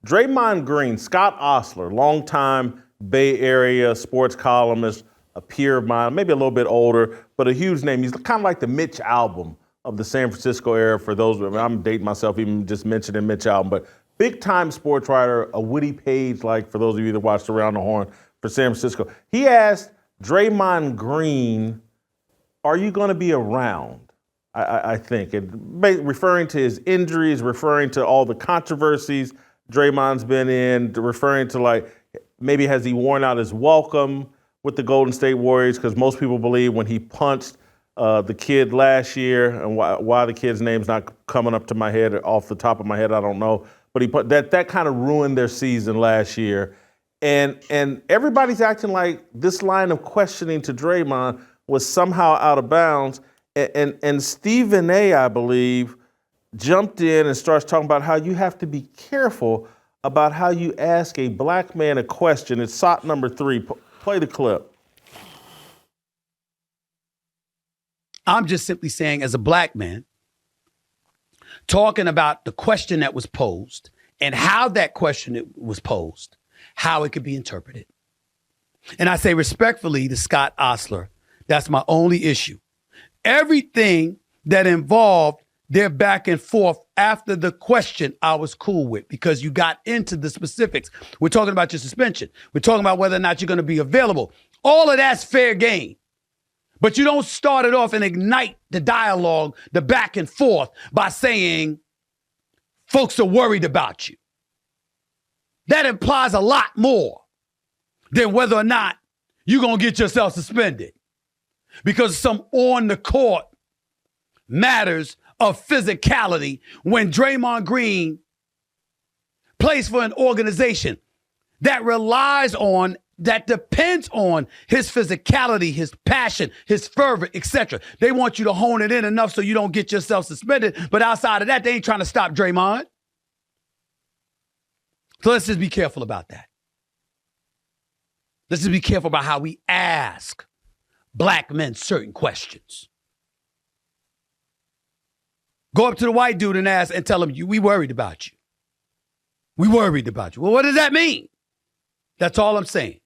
Draymond Green, Scott Ostler, longtime Bay Area sports columnist, a peer of mine, maybe a little bit older, but a huge name. He's kind of like the Mitch Albom of the San Francisco era for those, I'm dating myself even just mentioning Mitch Albom, but big time sports writer, a witty page like for those of you that watched Around the Horn for San Francisco. He asked Draymond Green, are you going to be around? I think, and referring to his injuries, referring to all the controversies Draymond's been in, referring to like maybe has he worn out his welcome with the Golden State Warriors, because most people believe when he punched the kid last year, and why the kid's name's not coming up to my head, off the top of my head, I don't know, but he put that kind of ruined their season last year. And everybody's acting like this line of questioning to Draymond was somehow out of bounds. And Stephen A., I believe, jumped in and starts talking about how you have to be careful about how you ask a black man a question. It's SOT number 3. Play the clip. I'm just simply saying, as a black man, talking about the question that was posed and how that question was posed, how it could be interpreted. And I say respectfully to Scott Ostler, that's my only issue. Everything that involved their back and forth after the question, I was cool with, because you got into the specifics. We're talking about your suspension. We're talking about whether or not you're going to be available. All of that's fair game. But you don't start it off and ignite the dialogue, the back and forth, by saying folks are worried about you. That implies a lot more than whether or not you're going to get yourself suspended, because some on the court matters of physicality when Draymond Green plays for an organization that relies on, that depends on his physicality, his passion, his fervor, etc. They want you to hone it in enough so you don't get yourself suspended. But outside of that, they ain't trying to stop Draymond. So let's just be careful about that. Let's just be careful about how we ask black men certain questions. Go up to the white dude and ask and tell him, we worried about you. We worried about you. Well, what does that mean? That's all I'm saying.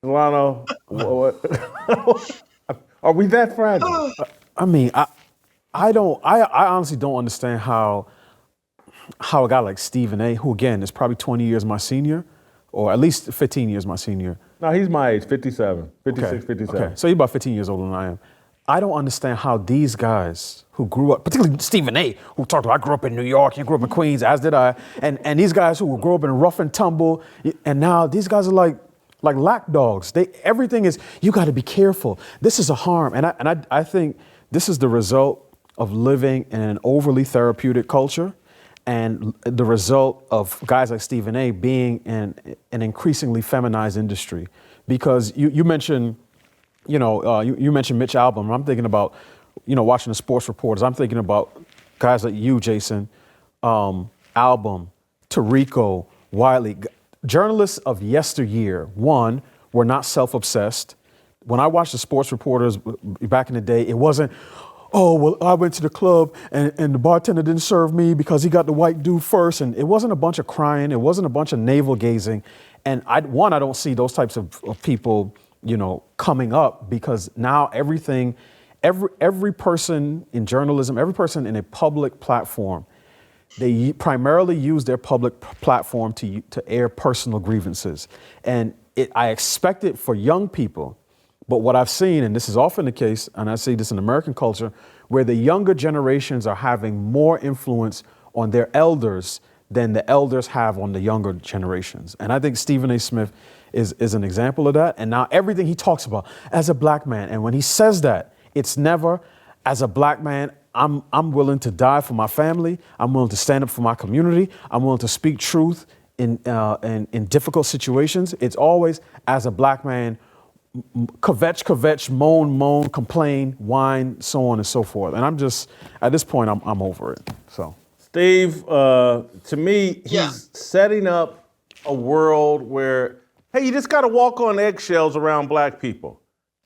Delano, are we that fragile? I mean, I honestly don't understand how a guy like Stephen A., who again is probably 20 years my senior, or at least 15 years my senior. No, he's my age, 57, 56, 57. Okay, so he's about 15 years older than I am. I don't understand how these guys who grew up, particularly Stephen A., who talked about, I grew up in New York, you grew up in Queens, as did I, and these guys who grew up in rough and tumble, and now these guys are like lapdogs. Everything is, you got to be careful. This is a harm, and I think this is the result of living in an overly therapeutic culture, and the result of guys like Stephen A. being in an increasingly feminized industry. Because you mentioned, you mentioned Mitch Albom. I'm thinking about, watching the sports reporters. I'm thinking about guys like you, Jason, Albom, Tarico, Wiley. Journalists of yesteryear, one, were not self-obsessed. When I watched the sports reporters back in the day, it wasn't, oh, well, I went to the club and the bartender didn't serve me because he got the white dude first. And it wasn't a bunch of crying. It wasn't a bunch of navel gazing. And I don't see those types of people, coming up, because now every person in journalism, every person in a public platform, they primarily use their public platform to air personal grievances. And I expect it for young people. But what I've seen, and this is often the case, and I see this in American culture, where the younger generations are having more influence on their elders than the elders have on the younger generations. And I think Stephen A. Smith is an example of that. And now everything he talks about as a black man, and when he says that, it's never, as a black man, I'm willing to die for my family. I'm willing to stand up for my community. I'm willing to speak truth in difficult situations. It's always, as a black man, kvetch, moan, complain, whine, so on and so forth. And I'm just, at this point, I'm over it. So, Steve, to me, he's setting up a world where, hey, you just got to walk on eggshells around black people.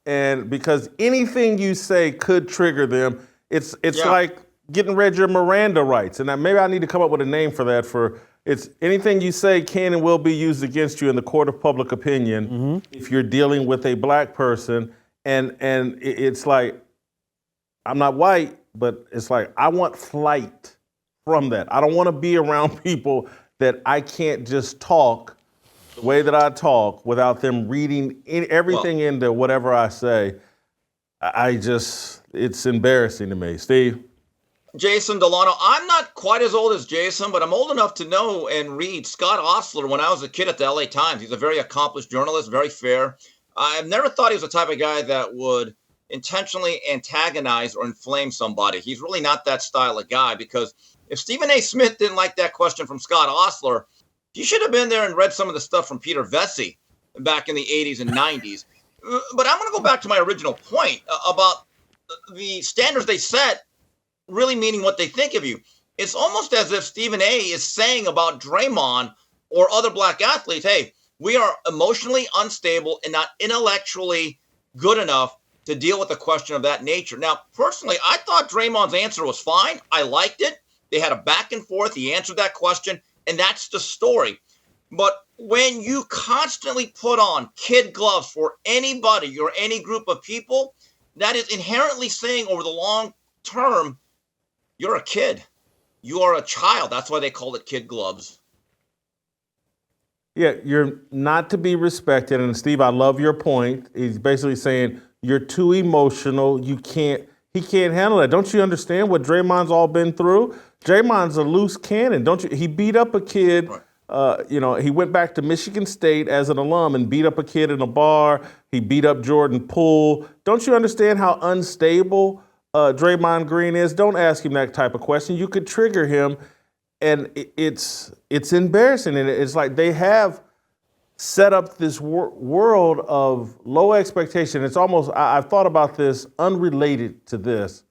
And because anything you say could trigger them, it's like getting read your Miranda rights. And maybe I need to come up with a name for that. It's anything you say can and will be used against you in the court of public opinion if you're dealing with a black person. And it's like, I'm not white, but it's like, I want flight from that. I don't want to be around people that I can't just talk the way that I talk without them reading everything into whatever I say. It's embarrassing to me. Steve? Jason Delano, I'm not quite as old as Jason, but I'm old enough to know and read Scott Ostler when I was a kid at the LA Times. He's a very accomplished journalist, very fair. I've never thought he was the type of guy that would intentionally antagonize or inflame somebody. He's really not that style of guy, because if Stephen A. Smith didn't like that question from Scott Ostler, he should have been there and read some of the stuff from Peter Vesey back in the 80s and 90s. But I'm going to go back to my original point about the standards they set really meaning what they think of you. It's almost as if Stephen A. is saying about Draymond or other black athletes, hey, we are emotionally unstable and not intellectually good enough to deal with a question of that nature. Now, personally, I thought Draymond's answer was fine. I liked it. They had a back and forth. He answered that question, and that's the story. But when you constantly put on kid gloves for anybody or any group of people, that is inherently saying over the long term, you're a kid. You are a child. That's why they call it kid gloves. Yeah, you're not to be respected. And Steve, I love your point. He's basically saying you're too emotional. He can't handle that. Don't you understand what Draymond's all been through? Draymond's a loose cannon. Don't you? He beat up a kid. Right. He went back to Michigan State as an alum and beat up a kid in a bar. He beat up Jordan Poole. Don't you understand how unstable Draymond Green is? Don't ask him that type of question. You could trigger him, and it's embarrassing. And it's like they have set up this world of low expectation. It's almost, I've thought about this unrelated to this.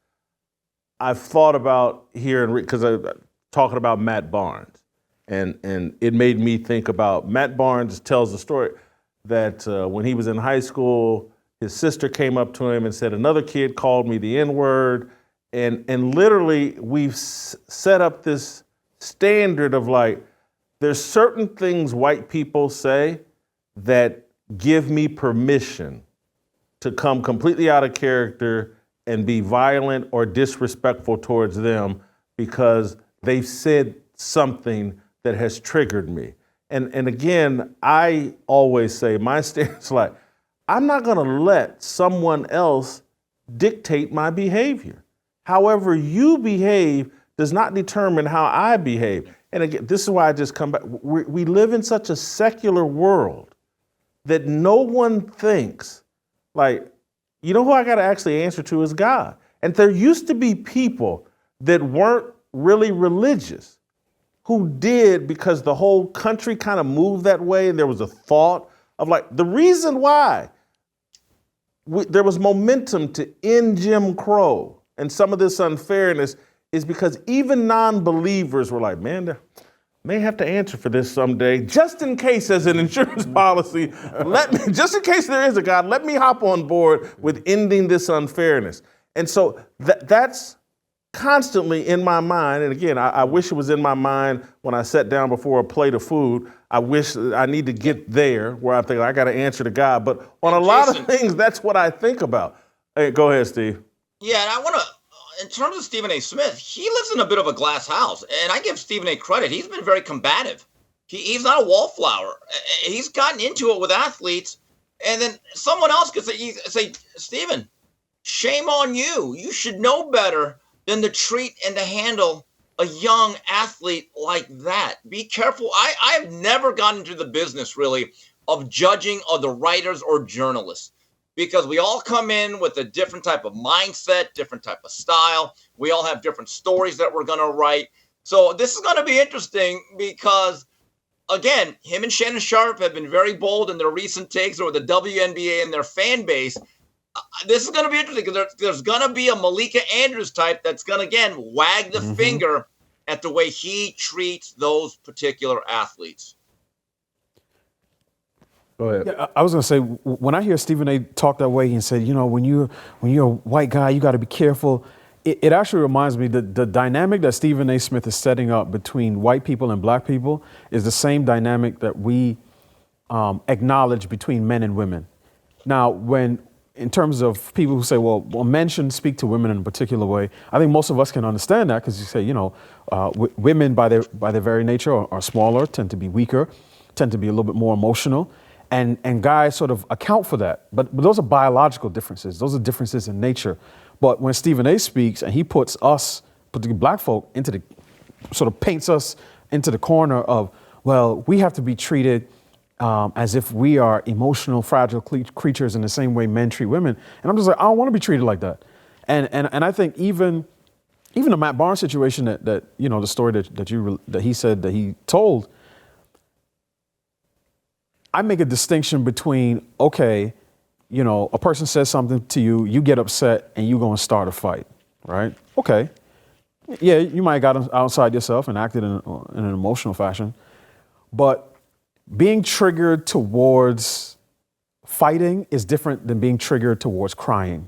I've thought about here, because I'm talking about Matt Barnes, and it made me think about, Matt Barnes tells the story that when he was in high school, his sister came up to him and said, another kid called me the N-word. And literally, we've set up this standard of like, there's certain things white people say that give me permission to come completely out of character and be violent or disrespectful towards them because they've said something that has triggered me. And again, I always say, my stance is like, I'm not gonna let someone else dictate my behavior. However you behave does not determine how I behave. And again, this is why I just come back. We live in such a secular world that no one thinks, like, you know who I gotta actually answer to is God. And there used to be people that weren't really religious who did because the whole country kind of moved that way, and there was a thought of like, the reason why there was momentum to end Jim Crow and some of this unfairness is because even non-believers were like, man, they may have to answer for this someday, just in case as an insurance policy, just in case there is a God, let me hop on board with ending this unfairness. And so that's constantly in my mind. And again, I wish it was in my mind when I sat down before a plate of food. I wish I need to get there where I think I got to answer to God. But on a lot of things, that's what I think about. Hey, go ahead, Steve. Yeah, and I want to, in terms of Stephen A. Smith, he lives in a bit of a glass house. And I give Stephen A. credit. He's been very combative. He's not a wallflower. He's gotten into it with athletes. And then someone else could say, Stephen, shame on you. You should know better than to treat and to handle a young athlete like that. Be careful. I have never gotten into the business, really, of judging other writers or journalists, because we all come in with a different type of mindset, different type of style. We all have different stories that we're going to write. So this is going to be interesting because, again, him and Shannon Sharpe have been very bold in their recent takes over the WNBA and their fan base. This is going to be interesting because there's going to be a Malika Andrews type that's going to, again, wag the finger at the way he treats those particular athletes. Go ahead. Yeah, I was going to say, when I hear Stephen A. talk that way and said, when you're a white guy, you got to be careful. it actually reminds me that the dynamic that Stephen A. Smith is setting up between white people and black people is the same dynamic that we acknowledge between men and women. Now, in terms of people who say, well, men shouldn't speak to women in a particular way, I think most of us can understand that because you say, women by their very nature are smaller, tend to be weaker, tend to be a little bit more emotional, and guys sort of account for that. But those are biological differences. Those are differences in nature. But when Stephen A. speaks and he puts us, particularly black folk, paints us into the corner of, well, we have to be treated as if we are emotional, fragile creatures in the same way men treat women. And I'm just like, I don't want to be treated like that. And I think even the Matt Barnes situation that the story that he said that he told, I make a distinction between, okay, a person says something to you, you get upset and you go and start a fight, right? Okay. Yeah, you might have got outside yourself and acted in an emotional fashion, but being triggered towards fighting is different than being triggered towards crying.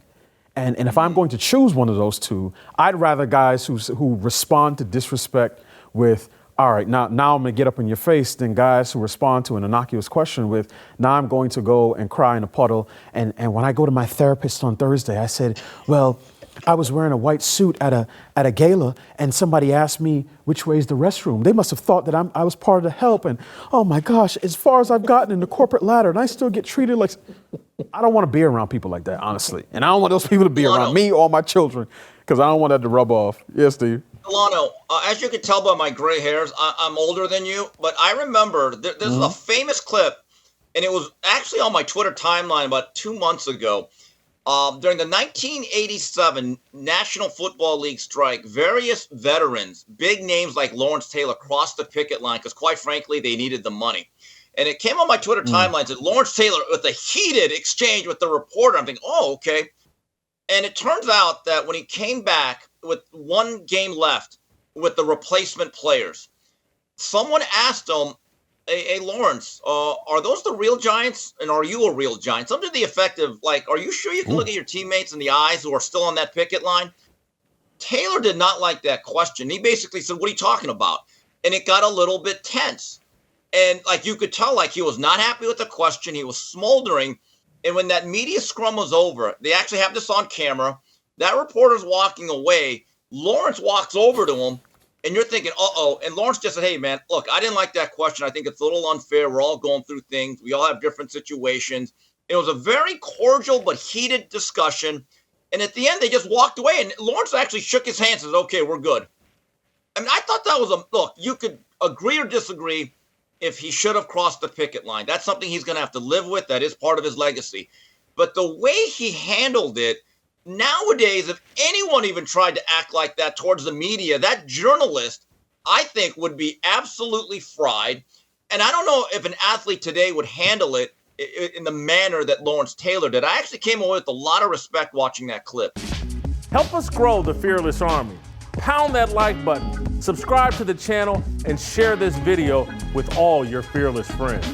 And if I'm going to choose one of those two, I'd rather guys who respond to disrespect with, all right, now I'm gonna get up in your face, than guys who respond to an innocuous question with, now I'm going to go and cry in a puddle. And when I go to my therapist on Thursday, I said, well, I was wearing a white suit at a gala and somebody asked me which way is the restroom. They must have thought that I was part of the help. And oh my gosh, as far as I've gotten in the corporate ladder and I still get treated like, I don't want to be around people like that, honestly. And I don't want those people to be around me or my children because I don't want that to rub off. Yes, Steve. Delano, as you can tell by my gray hairs, I'm older than you, but I remember there's a famous clip, and it was actually on my Twitter timeline about 2 months ago. During the 1987 National Football League strike, various veterans, big names like Lawrence Taylor, crossed the picket line because, quite frankly, they needed the money. And it came on my Twitter timeline that Lawrence Taylor, with a heated exchange with the reporter, I'm thinking, oh, okay. And it turns out that when he came back with one game left with the replacement players, someone asked him, hey, Lawrence, are those the real Giants? And are you a real Giant? Something to the effect of, like, are you sure you can look at your teammates in the eyes who are still on that picket line? Taylor did not like that question. He basically said, what are you talking about? And it got a little bit tense. And, like, you could tell, like, he was not happy with the question. He was smoldering. And when that media scrum was over, they actually have this on camera. That reporter's walking away. Lawrence walks over to him. And you're thinking, uh-oh. And Lawrence just said, hey, man, look, I didn't like that question. I think it's a little unfair. We're all going through things. We all have different situations. It was a very cordial but heated discussion. And at the end, they just walked away. And Lawrence actually shook his hand and said, okay, we're good. I mean, I thought that was look, you could agree or disagree if he should have crossed the picket line. That's something he's going to have to live with. That is part of his legacy. But the way he handled it, nowadays, if anyone even tried to act like that towards the media, that journalist, I think, would be absolutely fried. And I don't know if an athlete today would handle it in the manner that Lawrence Taylor did. I actually came away with a lot of respect watching that clip. Help us grow the Fearless Army. Pound that like button, subscribe to the channel, and share this video with all your fearless friends.